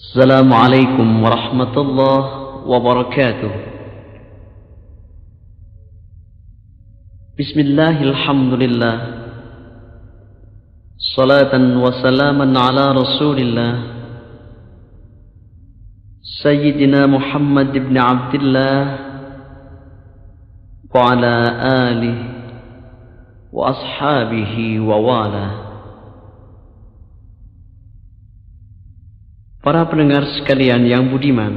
Assalamualaikum warahmatullahi wabarakatuh. Bismillahirrahmanirrahim. Salatan wa salaman ala Rasulillah Sayyidina Muhammad ibn Abdullah wa ala alihi wa ashabihi wa wala. Para pendengar sekalian yang budiman,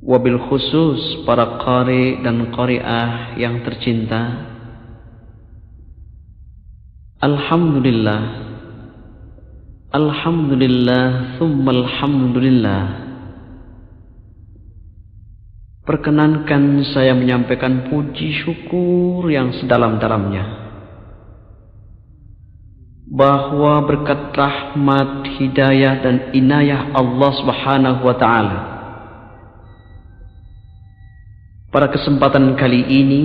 wabil khusus para qari dan qari'ah yang tercinta, Alhamdulillah, Alhamdulillah, thumma Alhamdulillah. Perkenankan saya menyampaikan puji syukur yang sedalam-dalamnya bahwa berkat rahmat, hidayah dan inayah Allah Subhanahu wa taala, pada kesempatan kali ini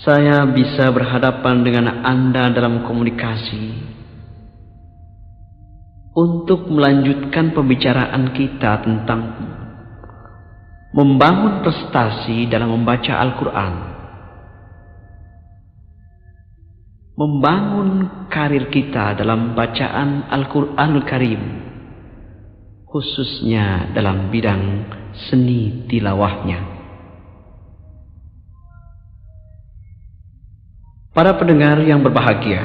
saya bisa berhadapan dengan Anda dalam komunikasi untuk melanjutkan pembicaraan kita tentang membangun prestasi dalam membaca Al-Quran, membangun karir kita dalam bacaan Al-Quranul Karim, khususnya dalam bidang seni tilawahnya. Para pendengar yang berbahagia,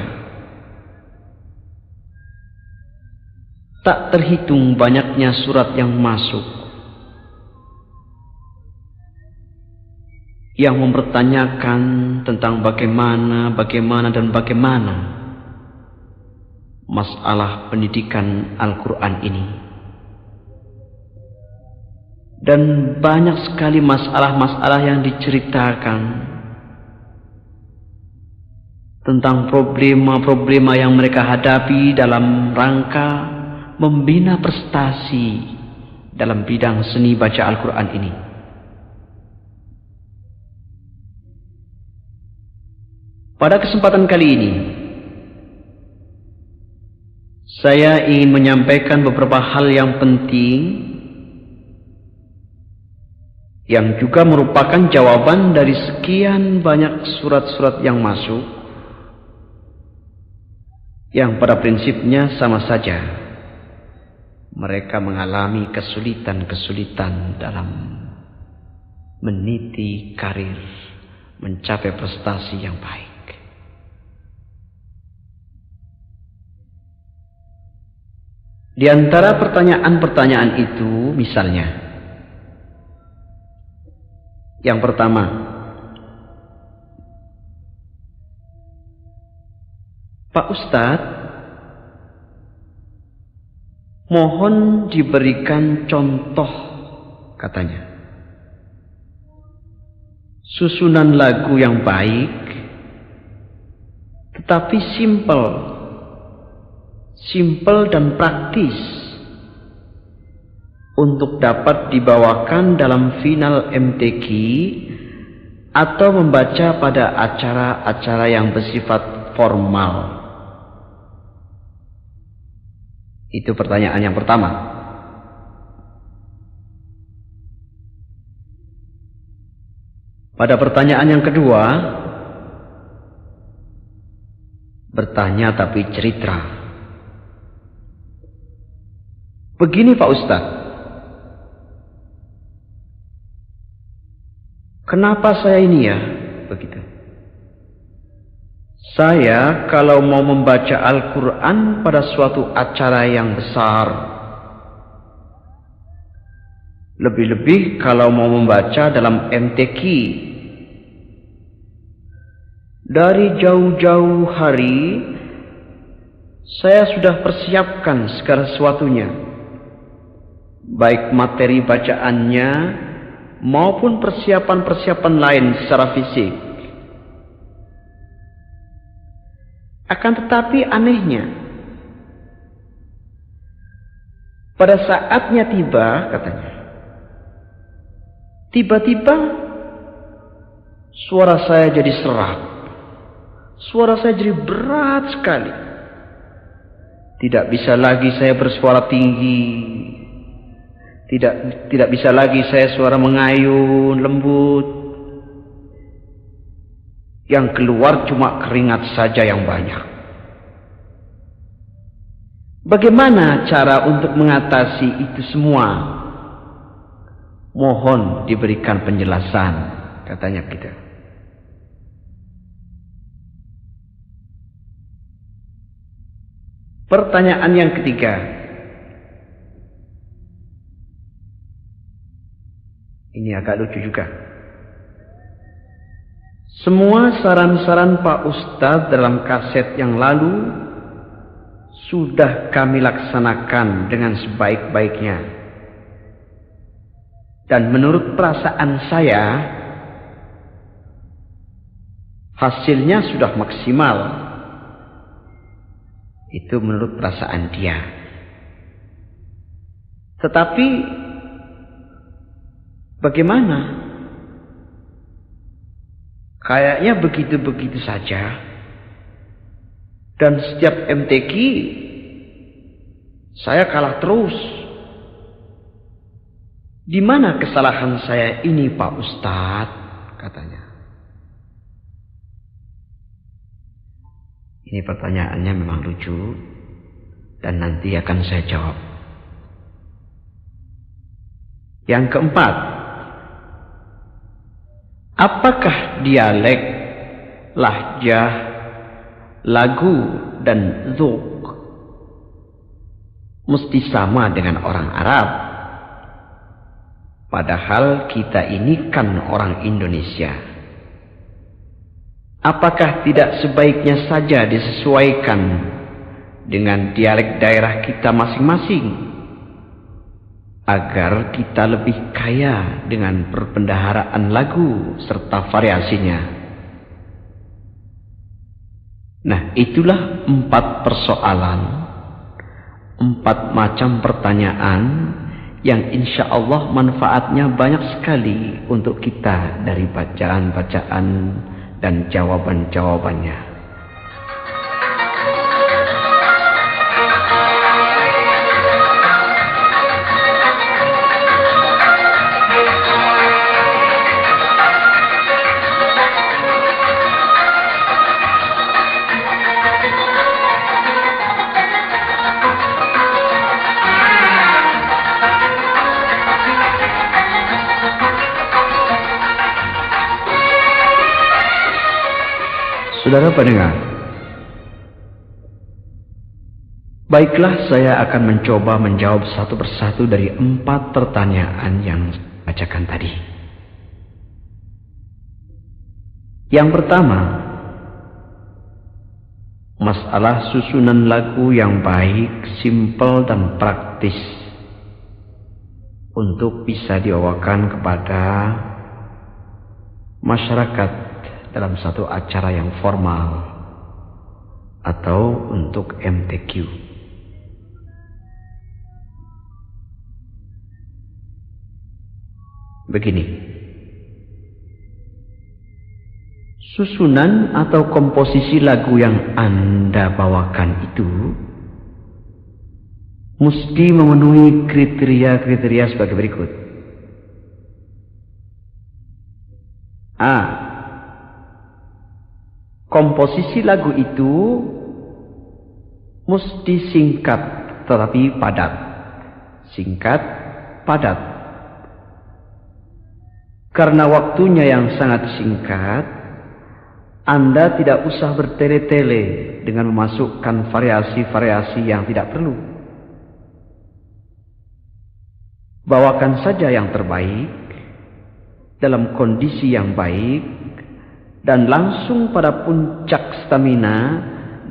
tak terhitung banyaknya surat yang masuk yang mempertanyakan tentang bagaimana masalah pendidikan Al-Quran ini. Dan banyak sekali masalah-masalah yang diceritakan tentang problema-problema yang mereka hadapi dalam rangka membina prestasi dalam bidang seni baca Al-Quran ini. Pada kesempatan kali ini, saya ingin menyampaikan beberapa hal yang penting yang juga merupakan jawaban dari sekian banyak surat-surat yang masuk, yang pada prinsipnya sama saja. Mereka mengalami kesulitan-kesulitan dalam meniti karir, mencapai prestasi yang baik. Di antara pertanyaan-pertanyaan itu, misalnya, yang pertama, Pak Ustadz, mohon diberikan contoh, katanya, susunan lagu yang baik, tetapi simple dan praktis untuk dapat dibawakan dalam final MTQ atau membaca pada acara-acara yang bersifat formal. Itu pertanyaan yang pertama. Pada pertanyaan yang kedua, bertanya tapi cerita. Begini Pak Ustadz, kenapa saya ini ya? Begitu. Saya kalau mau membaca Al-Quran pada suatu acara yang besar, lebih-lebih kalau mau membaca dalam MTQ, dari jauh-jauh hari saya sudah persiapkan segala sesuatunya, baik materi bacaannya maupun persiapan-persiapan lain secara fisik. Akan tetapi anehnya, pada saatnya tiba, katanya, tiba-tiba suara saya jadi serak, suara saya jadi berat sekali. Tidak bisa lagi saya bersuara tinggi. Tidak bisa lagi saya suara mengayun, lembut. Yang keluar cuma keringat saja yang banyak. Bagaimana cara untuk mengatasi itu semua? Mohon diberikan penjelasan, katanya kita. Pertanyaan yang ketiga. Ini agak lucu juga. Semua saran-saran Pak Ustadz dalam kaset yang lalu sudah kami laksanakan dengan sebaik-baiknya. Dan menurut perasaan saya, hasilnya sudah maksimal. Itu menurut perasaan dia. Tetapi bagaimana? Kayaknya begitu-begitu saja. Dan setiap MTQ saya kalah terus. Di mana kesalahan saya ini, Pak Ustadz? Katanya. Ini pertanyaannya memang lucu. Dan nanti akan saya jawab. Yang keempat. Apakah dialek, lahjah, lagu, dan dzuk mesti sama dengan orang Arab? Padahal kita ini kan orang Indonesia. Apakah tidak sebaiknya saja disesuaikan dengan dialek daerah kita masing-masing? Agar kita lebih kaya dengan perbendaharaan lagu serta variasinya. Nah, itulah 4 persoalan, 4 macam pertanyaan yang insya Allah manfaatnya banyak sekali untuk kita dari bacaan-bacaan dan jawaban-jawabannya. Saudara pendengar, baiklah saya akan mencoba menjawab satu persatu dari 4 pertanyaan yang saya bacakan tadi. Yang pertama, masalah susunan lagu yang baik, simpel dan praktis untuk bisa dibawakan kepada masyarakat dalam satu acara yang formal atau untuk MTQ. Begini, susunan atau komposisi lagu yang Anda bawakan itu mesti memenuhi kriteria-kriteria sebagai berikut. A. Komposisi lagu itu mesti singkat tetapi padat. Singkat, padat. Karena waktunya yang sangat singkat, Anda tidak usah bertele-tele dengan memasukkan variasi-variasi yang tidak perlu. Bawakan saja yang terbaik, dalam kondisi yang baik, dan langsung pada puncak stamina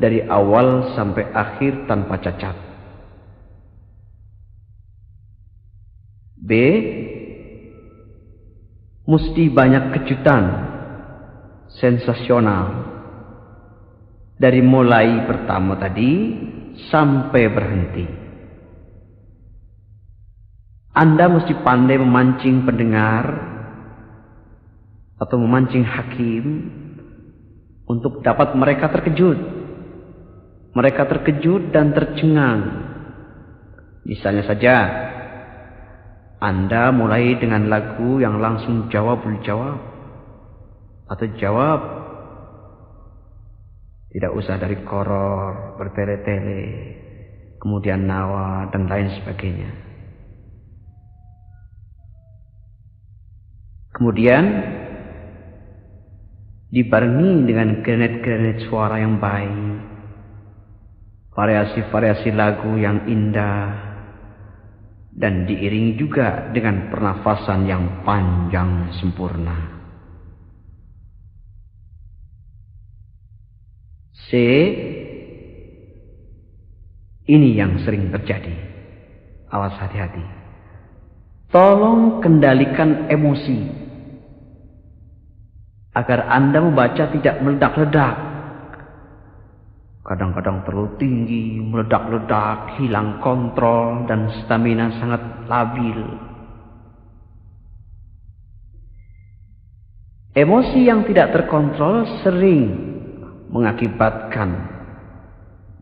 dari awal sampai akhir tanpa cacat. B. Mesti banyak kejutan, sensasional. Dari mulai pertama tadi sampai berhenti. Anda mesti pandai memancing pendengar atau memancing hakim untuk dapat mereka terkejut. Mereka terkejut dan tercengang. Misalnya saja, Anda mulai dengan lagu yang langsung jawabul jawab atau jawab, tidak usah dari koror, bertele-tele, kemudian nawa dan lain sebagainya. Kemudian dibarengi dengan granat-granat suara yang baik, variasi-variasi lagu yang indah, dan diiringi juga dengan pernafasan yang panjang sempurna. C. Ini yang sering terjadi. Awas, hati-hati. Tolong kendalikan emosi agar Anda membaca tidak meledak-ledak. Kadang-kadang terlalu tinggi, meledak-ledak, hilang kontrol, dan stamina sangat labil. Emosi yang tidak terkontrol sering mengakibatkan,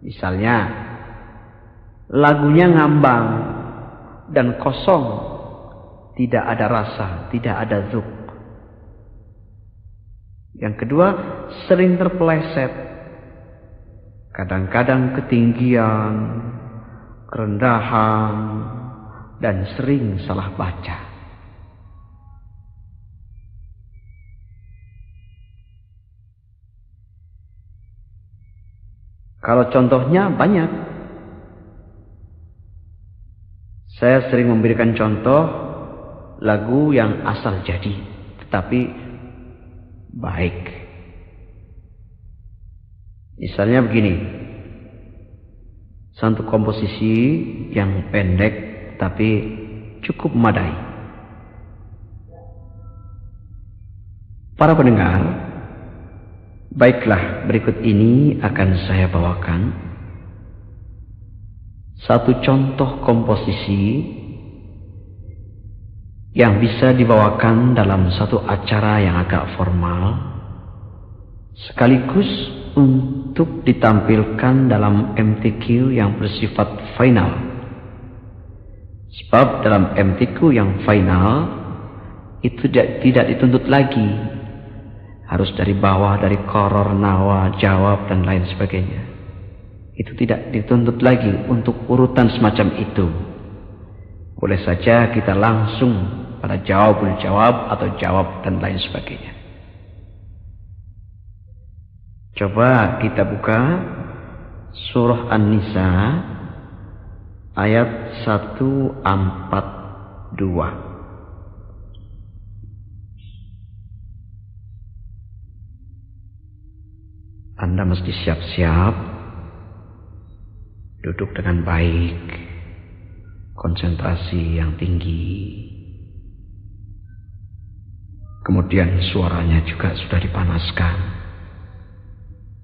misalnya, lagunya ngambang dan kosong, tidak ada rasa, tidak ada zuk. Yang kedua, sering terpeleset, kadang-kadang ketinggian, kerendahan, dan sering salah baca. Kalau contohnya banyak, saya sering memberikan contoh lagu yang asal jadi, tetapi baik. Misalnya begini, satu komposisi yang pendek tapi cukup memadai. Para pendengar, baiklah, berikut ini akan saya bawakan satu contoh komposisi yang bisa dibawakan dalam satu acara yang agak formal, sekaligus untuk ditampilkan dalam MTQ yang bersifat final. Sebab dalam MTQ yang final itu tidak dituntut lagi harus dari bawah, dari koror, nawa, jawab, dan lain sebagainya. Itu tidak dituntut lagi untuk urutan semacam itu. Boleh saja kita langsung pada jawabul jawab atau jawab dan lain sebagainya. Coba kita buka surah An-Nisa ayat 142. Anda mesti siap-siap, duduk dengan baik, konsentrasi yang tinggi. Kemudian suaranya juga sudah dipanaskan,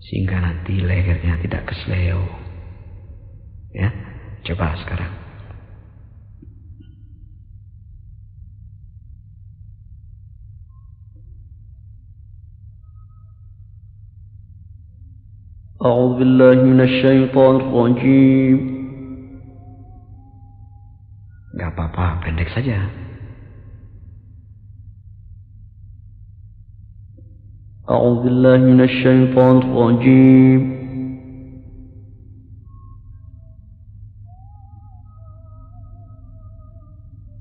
sehingga nanti lehernya tidak kesleo. Ya, coba sekarang. A'udzu billahi minasyaitonir rajim. Enggak apa-apa, pendek saja. A'udzu billahi minasyaitonir rajim.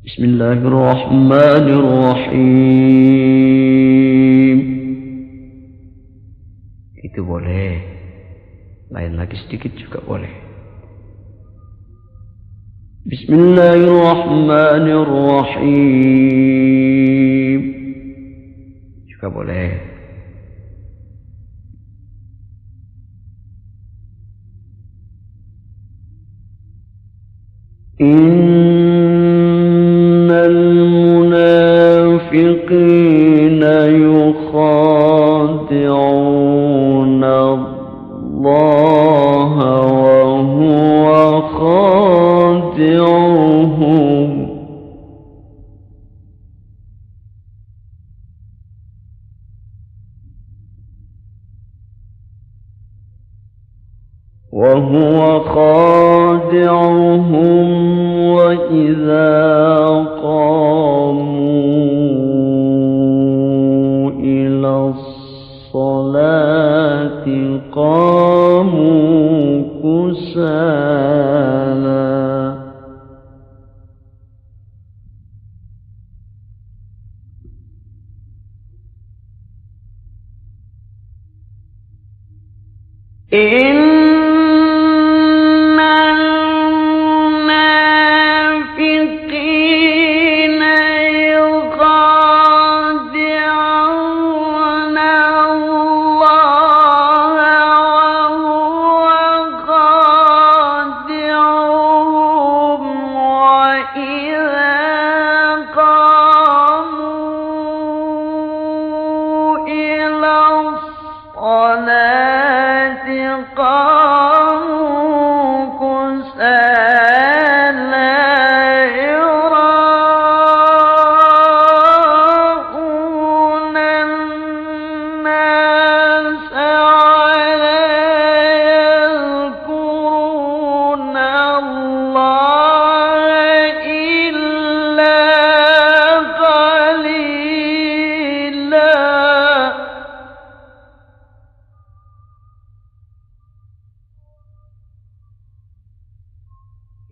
Bismillahirrahmanirrahim. Itu boleh. Lain lagi sedikit juga boleh. Bismillahirrahmanirrahim. Juga boleh. Innal munafiqina yukhadi'una Allah wa huwa khadi'uhum. وهو خادعهم وإذا قاموا إلى الصلاة قاموا كسالى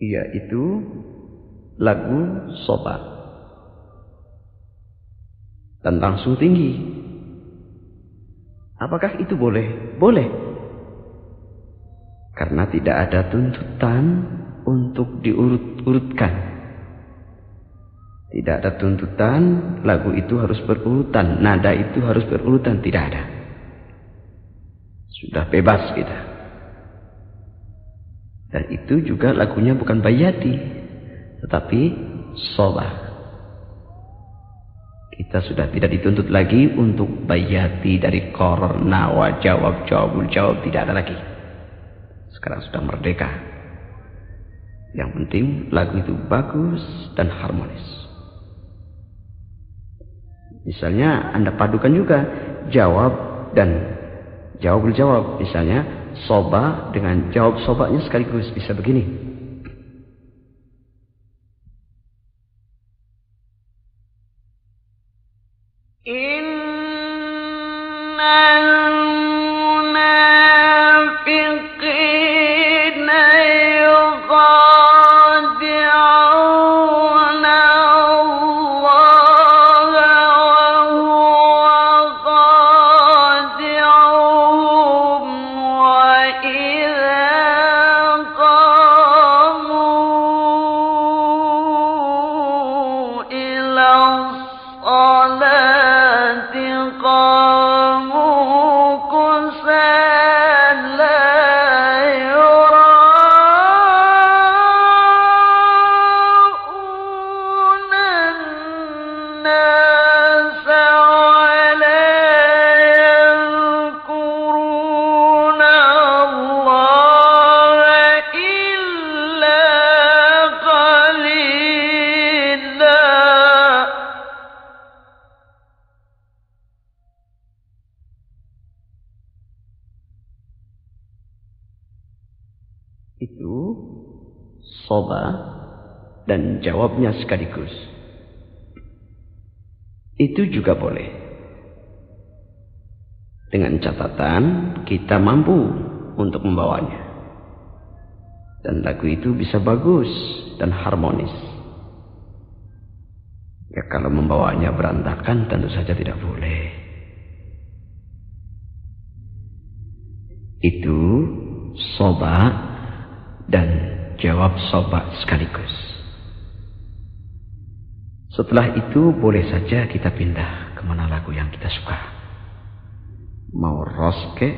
yaitu lagu soba dan langsung tinggi. Apakah itu boleh? Boleh. Karena tidak ada tuntutan untuk diurut-urutkan. Tidak ada tuntutan lagu itu harus berurutan, nada itu harus berurutan, tidak ada. Sudah bebas kita. Dan itu juga lagunya bukan bayati, tetapi soba. Kita sudah tidak dituntut lagi untuk bayati dari koror, nawa, jawab, jawabul jawab, tidak ada lagi. Sekarang sudah merdeka. Yang penting lagu itu bagus dan harmonis. Misalnya Anda padukan juga jawab dan jawabul jawab. Misalnya soba dengan jawab sobanya sekaligus, bisa begini. Itu soba dan jawabnya sekaligus. Itu juga boleh. Dengan catatan kita mampu untuk membawanya. Dan lagu itu bisa bagus dan harmonis. Ya kalau membawanya berantakan tentu saja tidak boleh. Itu soba dan jawab soba sekaligus. Setelah itu boleh saja kita pindah kemana lagu yang kita suka. Mau roske,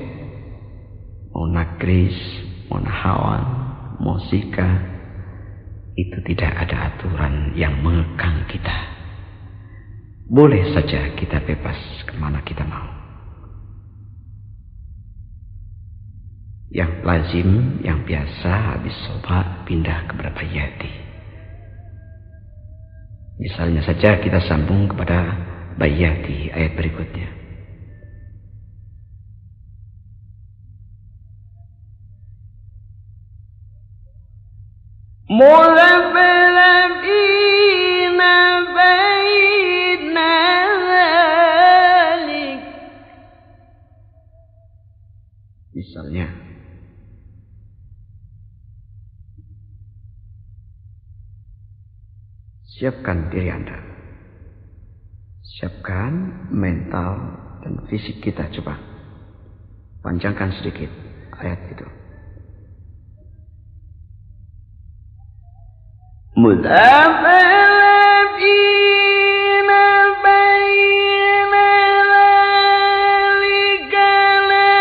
mau nagris, mau nahawan, mau sika. Itu tidak ada aturan yang mengekang kita. Boleh saja kita bebas kemana kita mau. Yang lazim, yang biasa habis soba pindah kepada bayati. Misalnya saja kita sambung kepada bayati ayat berikutnya. مذبذبين بين ذلك. Misalnya, siapkan diri Anda. Siapkan mental dan fisik kita, coba. Panjangkan sedikit ayat itu. مذبذبين بين ذلك لا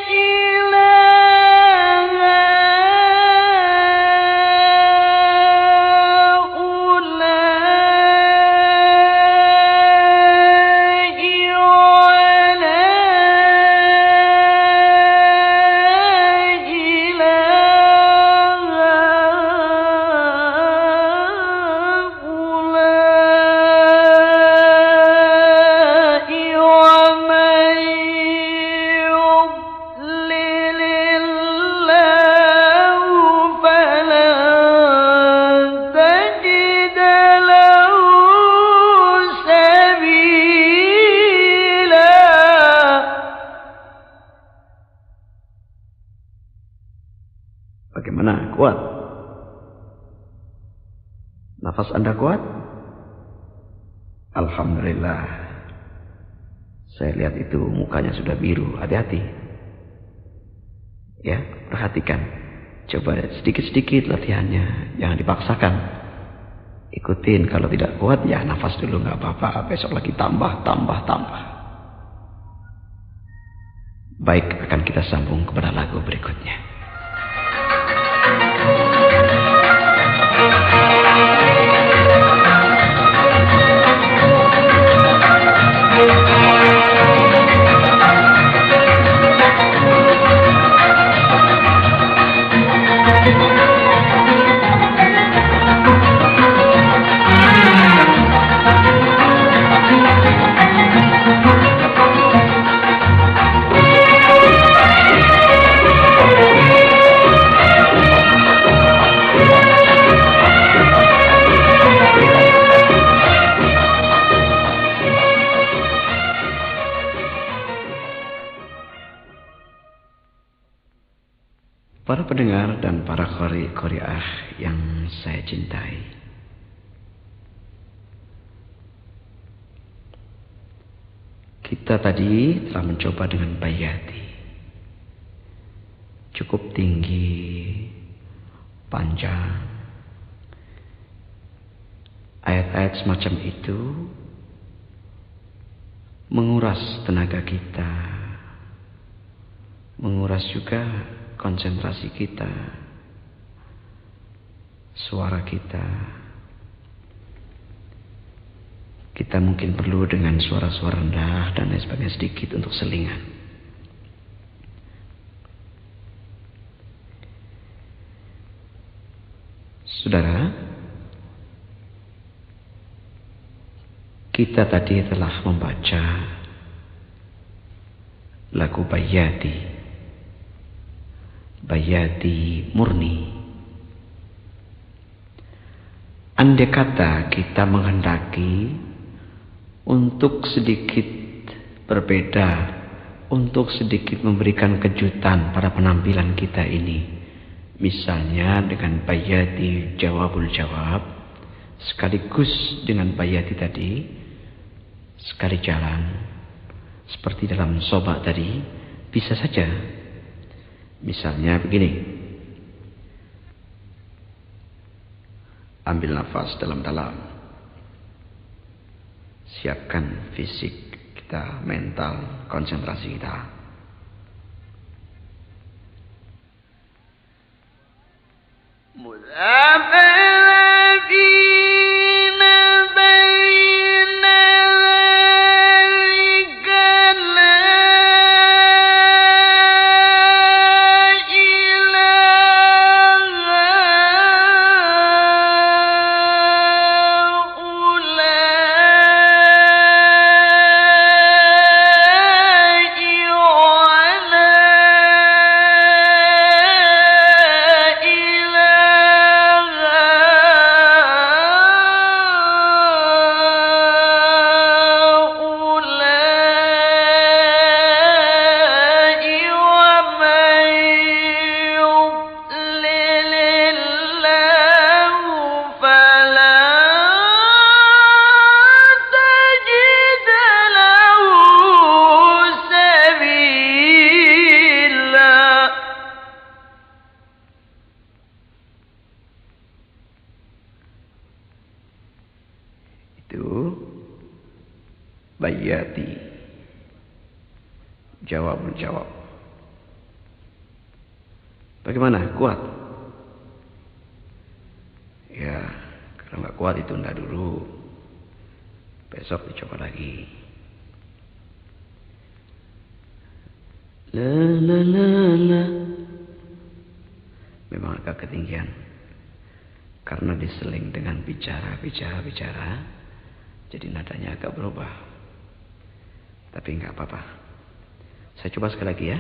إله هؤلاء ولا Bagaimana? Kuat? Nafas Anda kuat? Alhamdulillah. Saya lihat itu mukanya sudah biru. Hati-hati. Ya, perhatikan. Coba sedikit-sedikit latihannya. Jangan dipaksakan. Ikutin. Kalau tidak kuat, ya nafas dulu, nggak apa-apa. Besok lagi tambah. Baik, akan kita sambung kepada lagu berikutnya. Para pendengar dan para qari'ah yang saya cintai, kita tadi telah mencoba dengan bayati. Cukup tinggi, panjang. Ayat-ayat semacam itu menguras tenaga kita, menguras juga konsentrasi kita, suara kita. Kita mungkin perlu dengan suara-suara rendah dan lain sebagainya sedikit untuk selingan. Saudara, kita tadi telah membaca lagu Bayati murni. Andai kata kita menghendaki untuk sedikit berbeda, untuk sedikit memberikan kejutan pada penampilan kita ini, misalnya dengan Bayati Jawabul Jawab, sekaligus dengan Bayati tadi, sekali jalan, seperti dalam Sobak tadi, bisa saja. Misalnya begini. Ambil nafas dalam-dalam. Siapkan fisik kita, mental, konsentrasi kita. Bayati. Jawab. Bagaimana? Kuat? Ya, kalau nggak kuat ditunda dulu. Besok dicoba lagi. La. Memang agak ketinggian. Karena diseling dengan bicara. Jadi nadanya agak berubah. Tapi nggak apa-apa. Saya coba sekali lagi ya.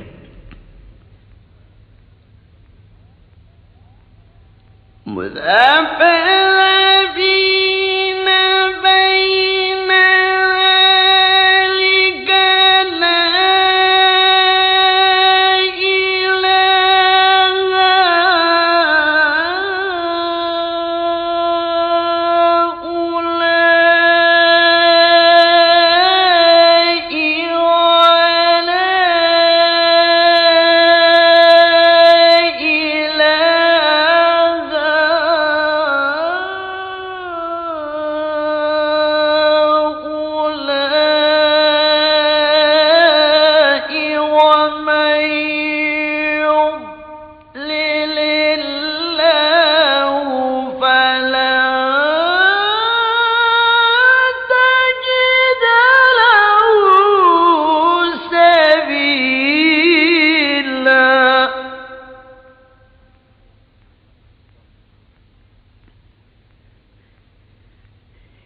مذبذبين بين ذلك لا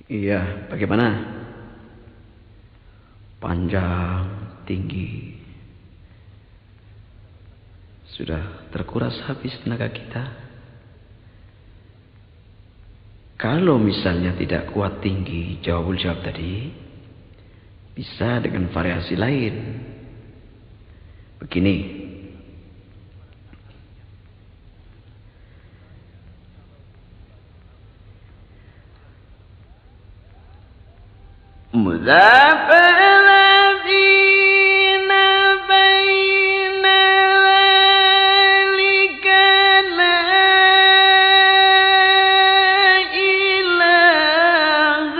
Iya, bagaimana? Panjang, tinggi. Sudah terkuras habis tenaga kita. Kalau misalnya tidak kuat tinggi, jawab tadi, bisa dengan variasi lain. Begini. مذبذبين بين ذلك لا إله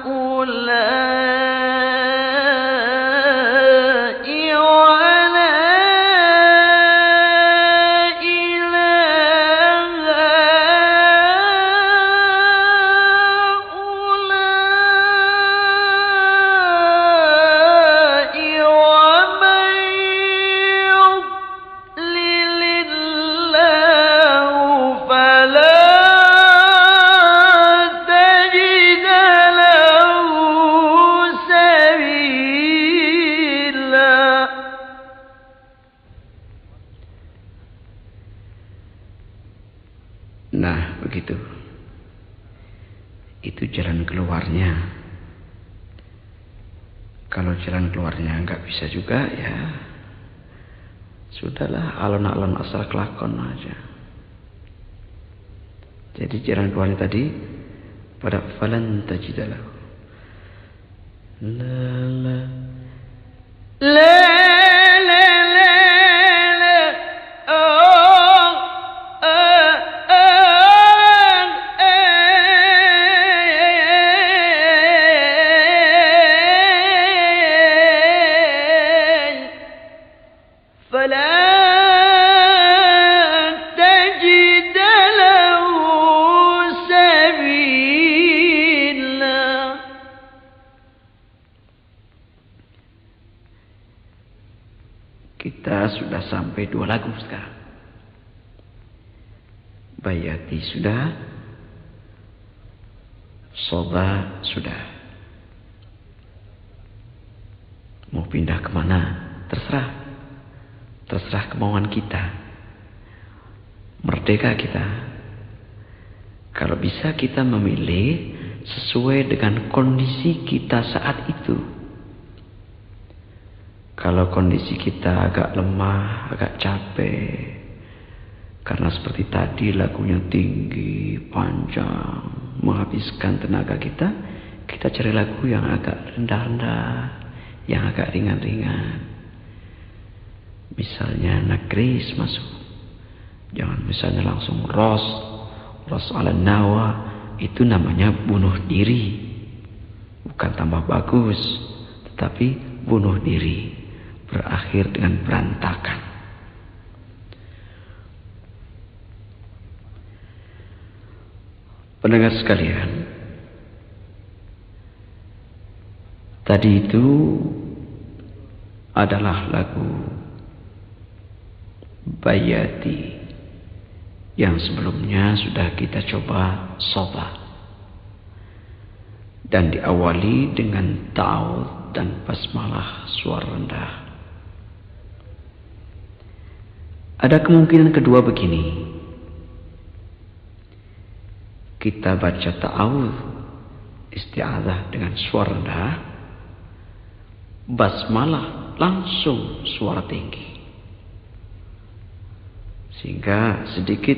هؤلاء ولا Nah, begitu. Itu jalan keluarnya. Kalau jalan keluarnya nggak bisa juga, ya sudahlah, alon-alon asal kelakon aja. Jadi jalan keluarnya tadi pada falan tajidalah. La Kita sudah sampai 2 lagu sekarang. Bayati sudah, Soba sudah. Mau pindah kemana? Terserah. Terserah kemauan kita. Merdeka kita. Kalau bisa kita memilih sesuai dengan kondisi kita saat itu. Kalau kondisi kita agak lemah, agak capek, karena seperti tadi lagunya tinggi, panjang, menghabiskan tenaga kita, kita cari lagu yang agak rendah-rendah, yang agak ringan-ringan. Misalnya Nagris masuk. Jangan misalnya langsung Ros ala Nawa, itu namanya bunuh diri. bukan tambah bagus, tetapi bunuh diri, berakhir dengan berantakan. Pendengar sekalian, tadi itu adalah lagu Bayati yang sebelumnya sudah kita coba soba dan diawali dengan ta'awudz dan basmalah suara rendah. Ada kemungkinan kedua begini. Kita baca ta'awudz, isti'adzah dengan suara rendah, basmalah langsung suara tinggi. Sehingga sedikit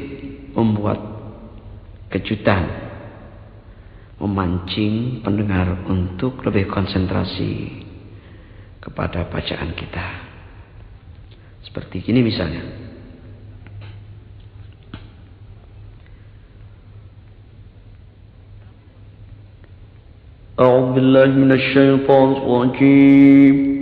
membuat kejutan, memancing pendengar untuk lebih konsentrasi kepada bacaan kita. Seperti ini misalnya. A'udzu billahi minasyaitonir rajim.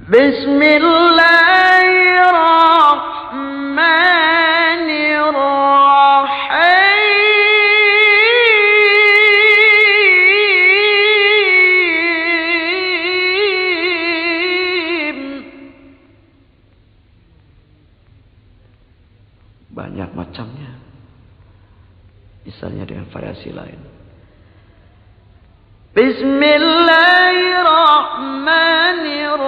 Bismillahirrahmanirrahim. Banyak macamnya. Misalnya dengan variasi lain. Bismillahirrahmanirrahim.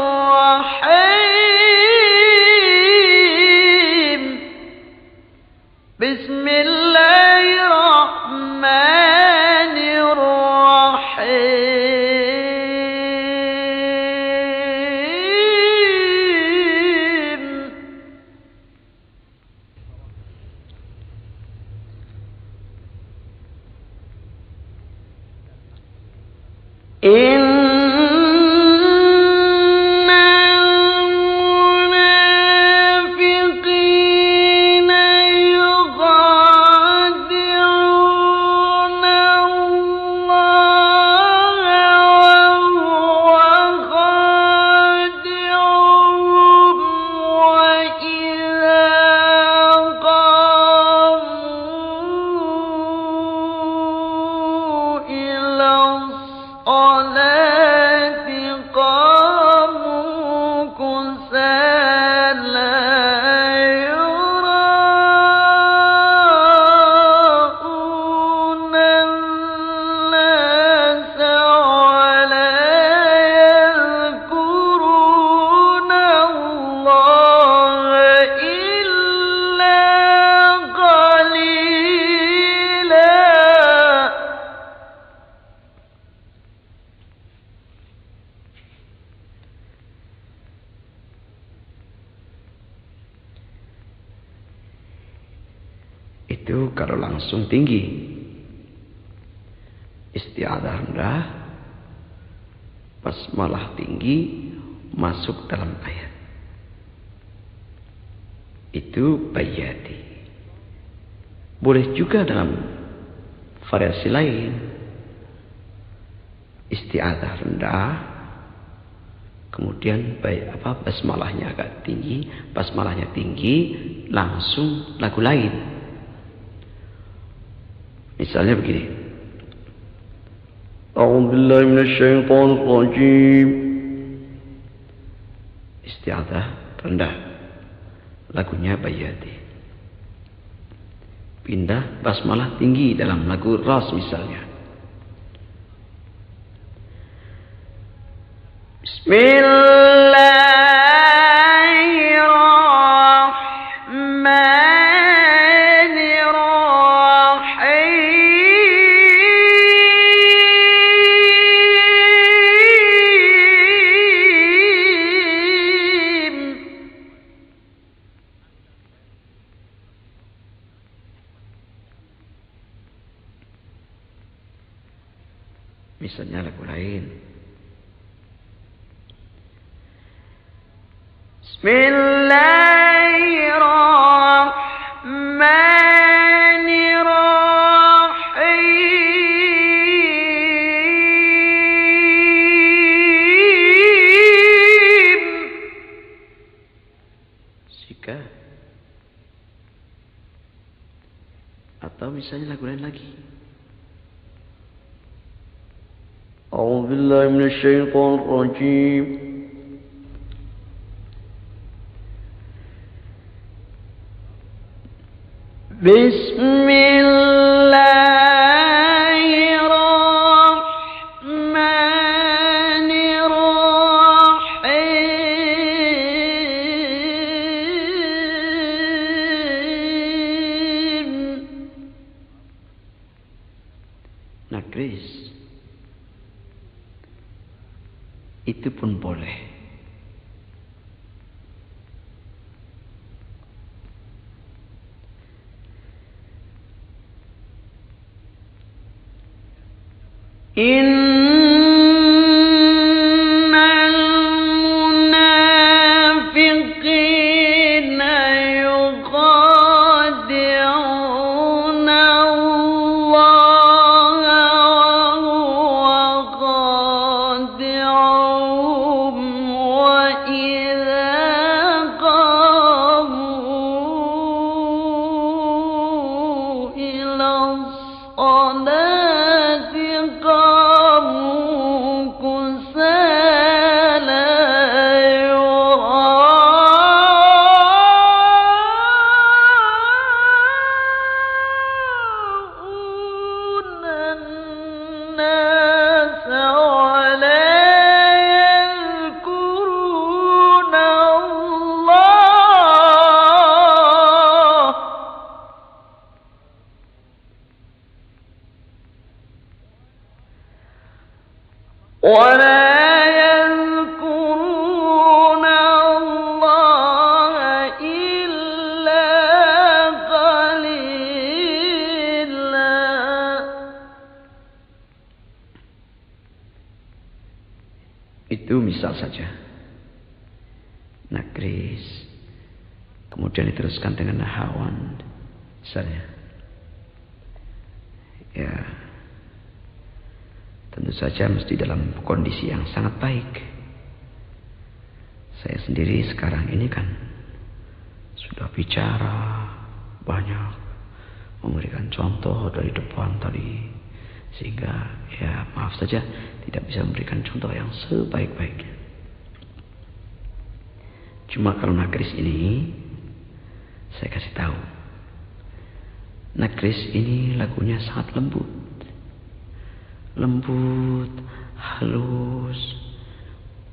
Bismillahirrahmanirrahim. Itu kalau langsung tinggi. Isti'adzah rendah, basmalah tinggi, masuk dalam ayat. Itu bayati. Boleh juga dalam variasi lain. Isti'adzah rendah, kemudian basmalahnya agak tinggi, basmalahnya tinggi, langsung lagu lain. Misalnya begini. A'udzu billahi minasyaitonir rajim. Isti'adzah rendah. Lagunya Bayati. Pindah basmalah tinggi dalam lagu Ras misalnya. Misalnya lagu lain. Bismillahirrahmanirrahim. Atau misalnya lagu lain lagi. أعوذ بالله من الشيطان الرجيم بسم الله الرحمن الرحيم. Nagris itu pun boleh. Innal munafiqina yukhadi'una Allaha wa huwa khadi'uhum wa idza qamu ila as-salati ولا يذكرون الله إلا قليلا. Itu misal saja. Nagris. Kemudian diteruskan dengan nahawan. Misalnya. Ya. Tentu saja mesti dalam kondisi yang sangat baik. Saya sendiri sekarang ini kan sudah bicara banyak, memberikan contoh dari depan tadi, sehingga ya maaf saja tidak bisa memberikan contoh yang sebaik-baiknya. Cuma kalau Nagris ini saya kasih tahu, Nagris ini lagunya sangat lembut, halus,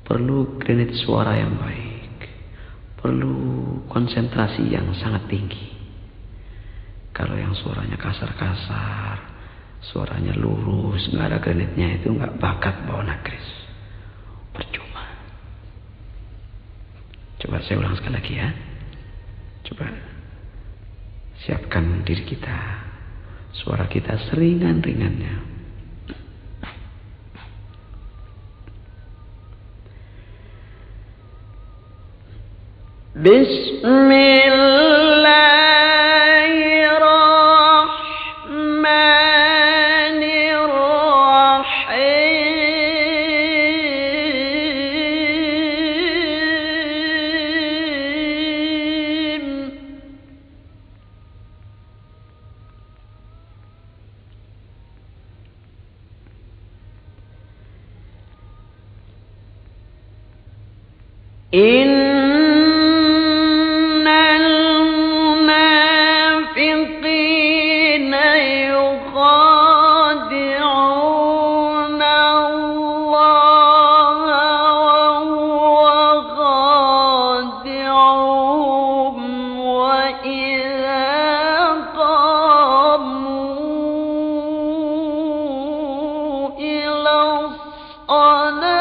perlu granit suara yang baik, perlu konsentrasi yang sangat tinggi. Kalau yang suaranya kasar-kasar, suaranya lurus, nggak ada granitnya, itu nggak bakat bawa Nagris, percuma. Coba saya ulang sekali lagi ya. Coba siapkan diri kita, suara kita seringan-ringannya. Bismillahirrahmanirrahim. Innal munafiqina yukhadi'una Allaha wa huwa khadi'uhum wa idza qamu ila as-salati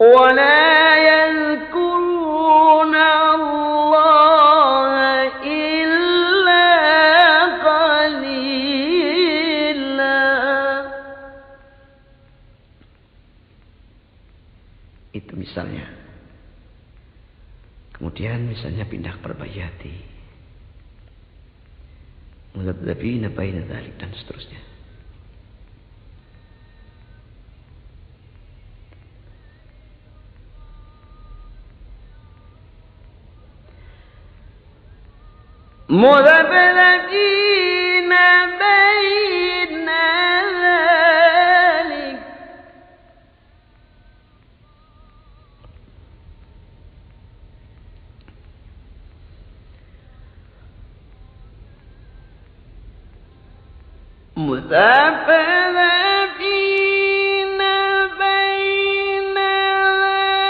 ولا يذكرون الله misalnya. Kemudian misalnya pindah ke Perbayati. Muzabzabina baina dzalik dan seterusnya. مذبذبين بين ذلك مذبذبين بين ذلك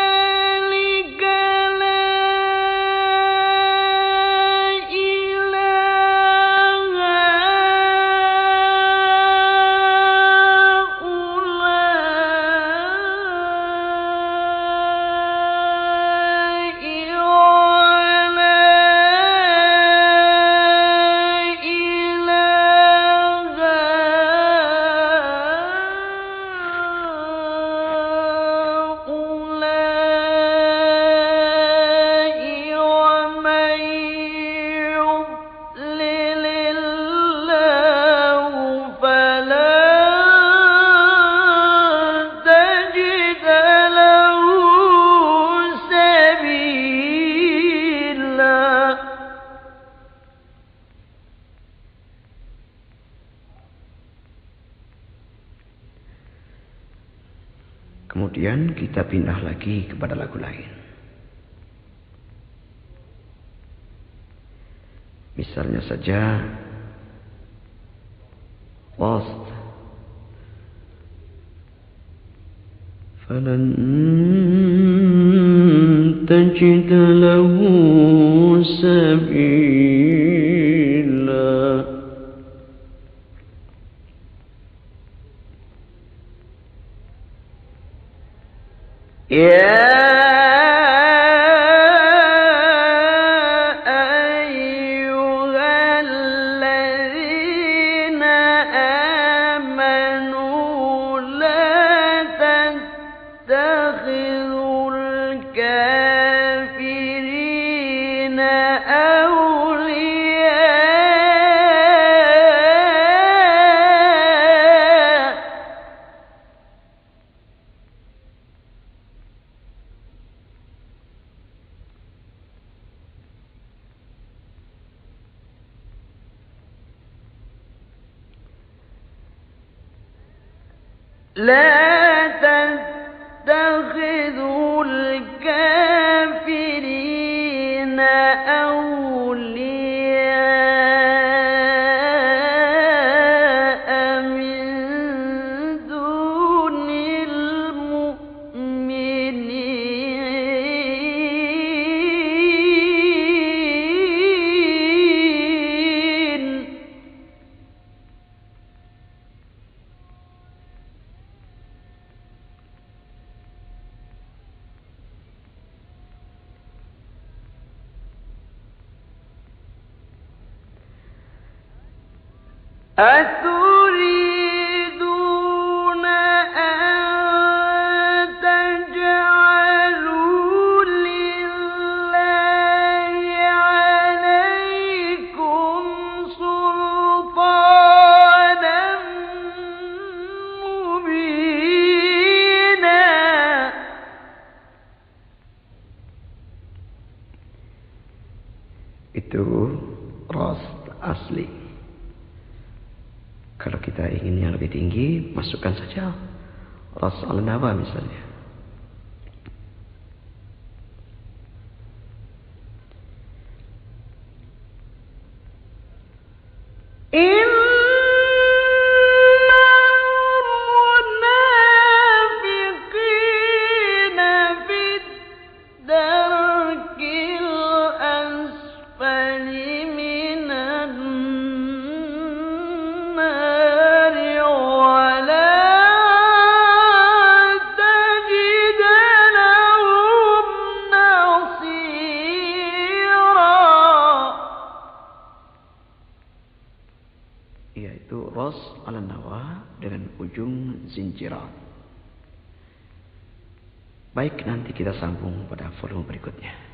Kemudian kita pindah lagi kepada lagu lain. Misalnya saja Lost. Falan tajid lahu sabila. يا لا تتخذوا الكافرين أولياء من دون المؤمنين أتريدون أن تجعلوا لله عليكم سلطانا مبينا Itu ras asli. Kalau kita ingin yang lebih tinggi, masukkan saja ras al-nawa misalnya. المنافقين في الدرك الأسفل من النار ولا تجد لهم نصيرا. Yaitu ras al-nawa dengan ujung zinjirat. Baik, nanti kita sambung pada volume berikutnya.